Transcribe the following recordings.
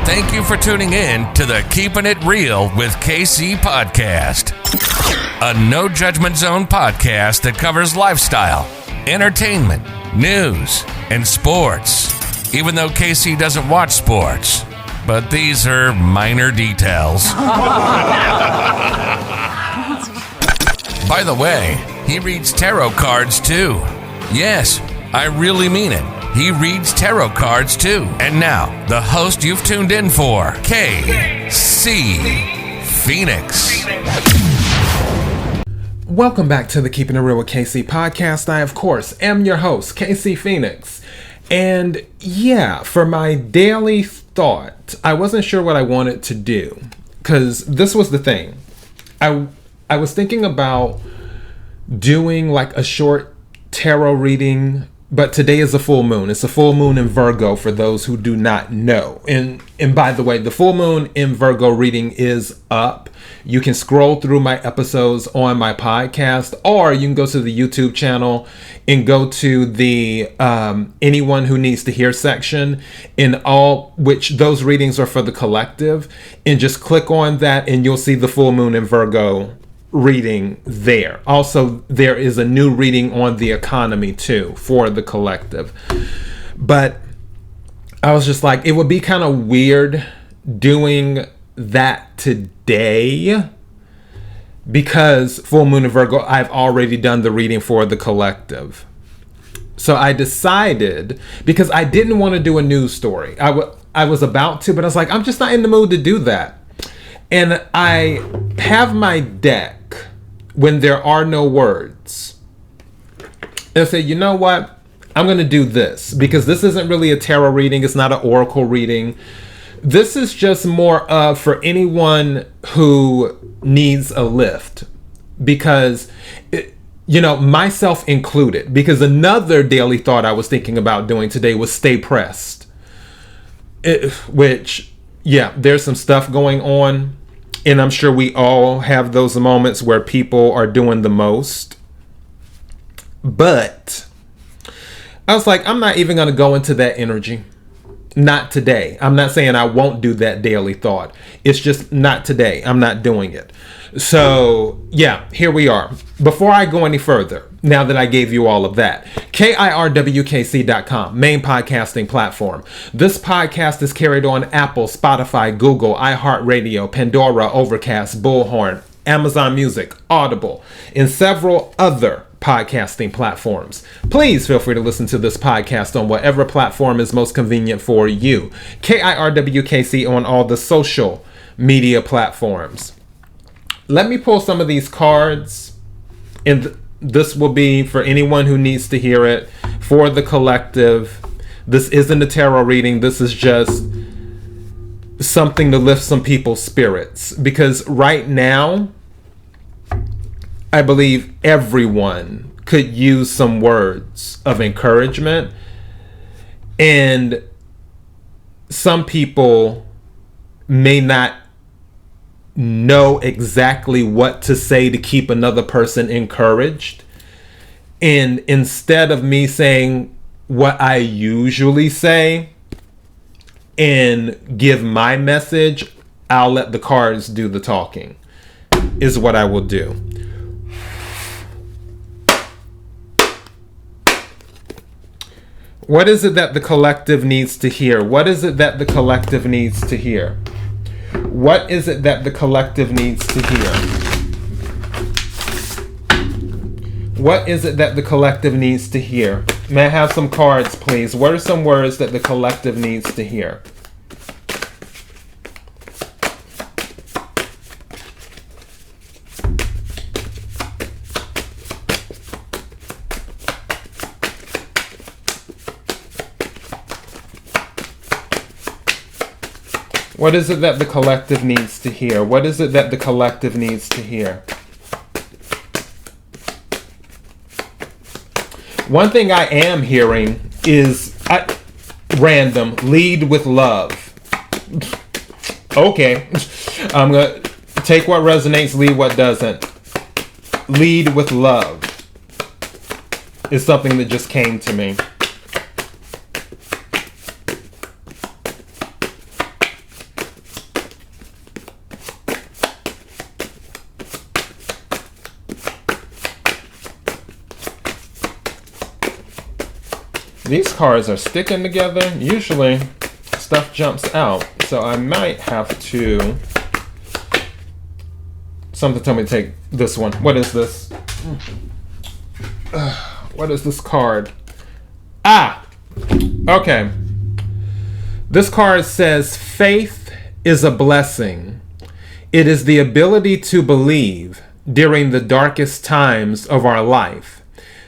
Thank you for tuning in to the Keeping It Real with KC podcast, a no judgment zone podcast that covers lifestyle, entertainment, news, and sports. Even though KC doesn't watch sports, but these are minor details. By the way, he reads tarot cards too. Yes, I really mean it. He reads tarot cards too. And now, the host you've tuned in for, KC Phoenix. Welcome back to the Keeping It Real with KC podcast. I, of course, am your host, KC Phoenix. And yeah, for my daily thought, I wasn't sure what I wanted to do. Because this was the thing. I was thinking about doing like a short tarot reading, but today is a full moon. It's a full moon in Virgo for those who do not know. And by the way, the full moon in Virgo reading is up. You can scroll through my episodes on my podcast, or you can go to the YouTube channel and go to the Anyone Who Needs to Hear section, in all which those readings are for the collective, and just click on that and you'll see the full moon in Virgo reading there. Also, there is a new reading on the economy too for the collective. But I was just like, it would be kind of weird doing that today because full moon in Virgo, I've already done the reading for the collective. So I decided, because I didn't want to do a news story. I was about to, but I was like, I'm just not in the mood to do that. And I have my deck when there are no words. And I say, you know what? I'm going to do this because this isn't really a tarot reading. It's not an oracle reading. This is just more of for anyone who needs a lift, because, myself included, because another daily thought I was thinking about doing today was stay pressed, which, yeah, there's some stuff going on. And I'm sure we all have those moments where people are doing the most. But I was like, I'm not even going to go into that energy. Not today. I'm not saying I won't do that daily thought. It's just not today. I'm not doing it. So, yeah, here we are. Before I go any further, now that I gave you all of that, KIRWKC.com, main podcasting platform. This podcast is carried on Apple, Spotify, Google, iHeartRadio, Pandora, Overcast, Bullhorn, Amazon Music, Audible, and several other podcasting platforms. Please feel free to listen to this podcast on whatever platform is most convenient for you. KIRWKC on all the social media platforms. Let me pull some of these cards, and this will be for anyone who needs to hear it, for the collective. This isn't a tarot reading. This is just something to lift some people's spirits, because right now, I believe everyone could use some words of encouragement, and some people may not know exactly what to say to keep another person encouraged. And instead of me saying what I usually say and give my message, I'll let the cards do the talking, is what I will do. What is it that the collective needs to hear? What is it that the collective needs to hear? What is it that the collective needs to hear? What is it that the collective needs to hear? May I have some cards, please? What are some words that the collective needs to hear? What is it that the collective needs to hear? What is it that the collective needs to hear? One thing I am hearing is random, lead with love. Okay. I'm going to take what resonates, leave what doesn't. Lead with love is something that just came to me. These cards are sticking together. Usually stuff jumps out. So I might have to... Something told me to take this one. What is this? What is this card? Ah! Okay. This card says, faith is a blessing. It is the ability to believe during the darkest times of our life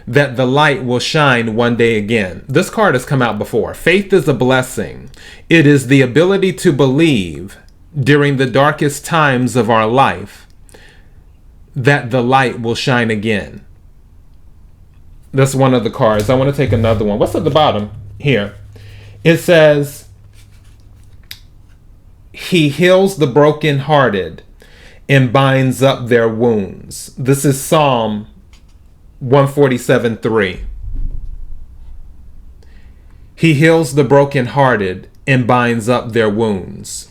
that the light will shine one day again. This card has come out before. Faith is a blessing. It is the ability to believe during the darkest times of our life that the light will shine again. That's one of the cards. I want to take another one. What's at the bottom here? It says, he heals the brokenhearted and binds up their wounds. This is Psalm 147:3. He heals the brokenhearted and binds up their wounds.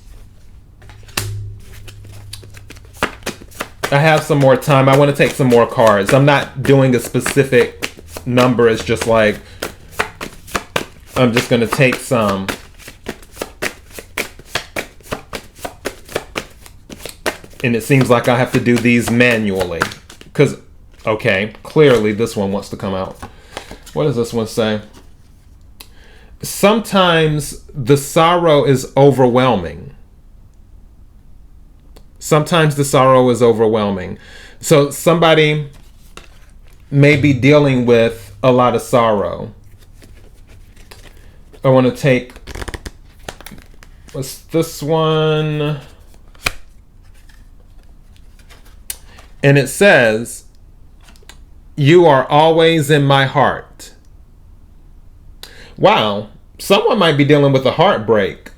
I have some more time. I want to take some more cards. I'm not doing a specific number. It's just like, I'm just going to take some. And it seems like I have to do these manually. Because, okay, clearly this one wants to come out. What does this one say? Sometimes the sorrow is overwhelming. Sometimes the sorrow is overwhelming. So somebody may be dealing with a lot of sorrow. I want to take, what's this one? And it says, you are always in my heart. Wow, someone might be dealing with a heartbreak.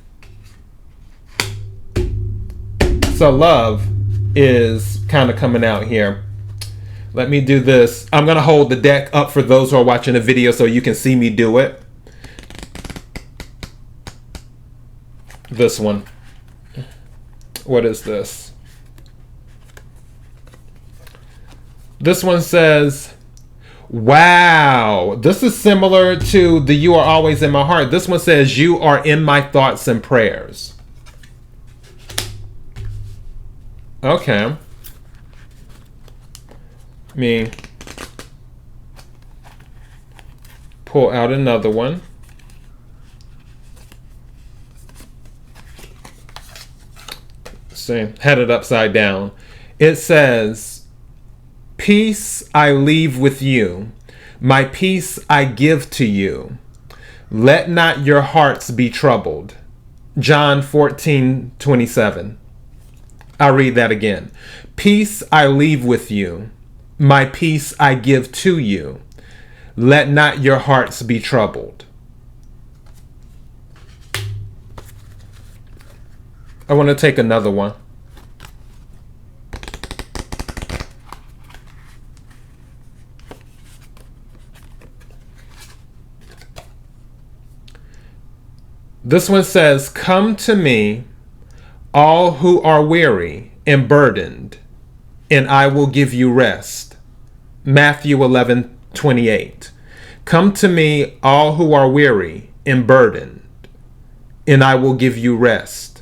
So love is kind of coming out here. Let me do this. I'm going to hold the deck up for those who are watching the video so you can see me do it. This one. What is this? This one says, wow. This is similar to the you are always in my heart. This one says, you are in my thoughts and prayers. Okay. Let me pull out another one. See, had it upside down. It says, peace I leave with you. My peace I give to you. Let not your hearts be troubled. John 14:27. I'll read that again. Peace I leave with you. My peace I give to you. Let not your hearts be troubled. I want to take another one. This one says, come to me, all who are weary and burdened, and I will give you rest. Matthew 11:28. Come to me, all who are weary and burdened, and I will give you rest.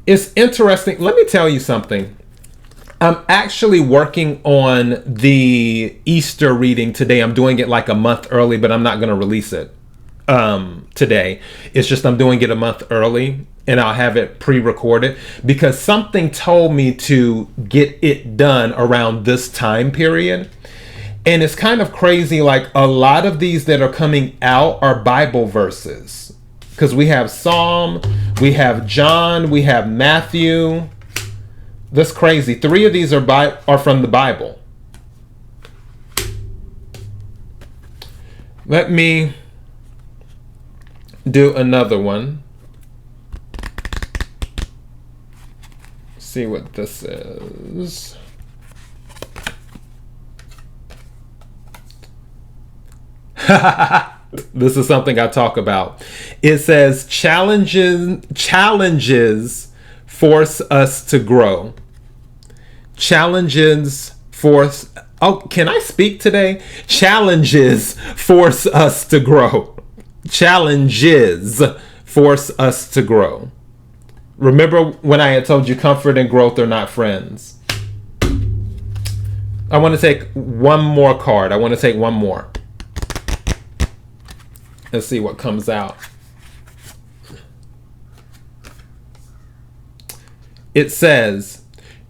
It's interesting. Let me tell you something. I'm actually working on the Easter reading today. I'm doing it like a month early, but I'm not going to release it today. It's just I'm doing it a month early, and I'll have it pre-recorded because something told me to get it done around this time period. And it's kind of crazy. Like a lot of these that are coming out are Bible verses because we have Psalm, we have John, we have Matthew. That's crazy. 3 of these are from the Bible. Let me do another one. See what this is. This is something I talk about. It says challenges force us to grow. Challenges force... Oh, can I speak today? Challenges force us to grow. Challenges force us to grow. Remember when I had told you comfort and growth are not friends? I want to take one more card. I want to take one more. Let's see what comes out. It says,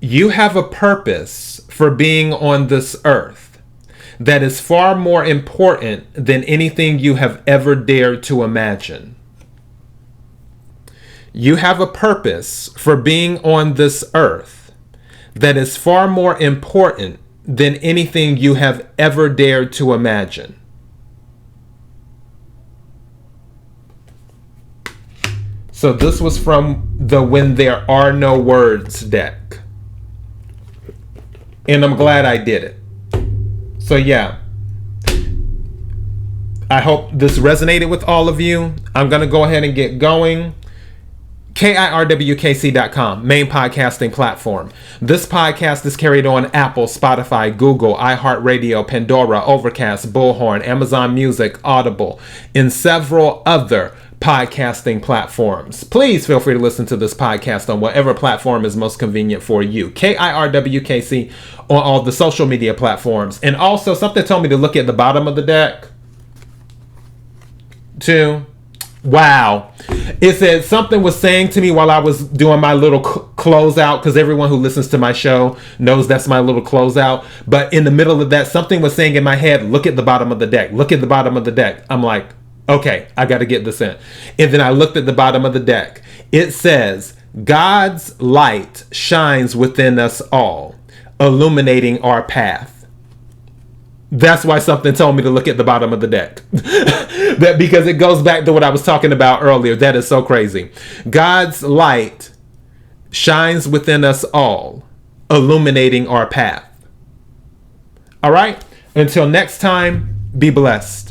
you have a purpose for being on this earth that is far more important than anything you have ever dared to imagine. You have a purpose for being on this earth that is far more important than anything you have ever dared to imagine. So this was from the When There Are No Words deck. And I'm glad I did it. So yeah. I hope this resonated with all of you. I'm going to go ahead and get going. KIRWKC.com, main podcasting platform. This podcast is carried on Apple, Spotify, Google, iHeartRadio, Pandora, Overcast, Bullhorn, Amazon Music, Audible, and several other podcasting platforms. Please feel free to listen to this podcast on whatever platform is most convenient for you. KIRWKC on all the social media platforms. And also, something told me to look at the bottom of the deck too. Wow. It said something was saying to me while I was doing my little closeout, because everyone who listens to my show knows that's my little closeout. But in the middle of that, something was saying in my head, look at the bottom of the deck. Look at the bottom of the deck. I'm like, okay, I got to get this in. And then I looked at the bottom of the deck. It says, God's light shines within us all, illuminating our path. That's why something told me to look at the bottom of the deck. That because it goes back to what I was talking about earlier. That is so crazy. God's light shines within us all, illuminating our path. All right. Until next time, be blessed.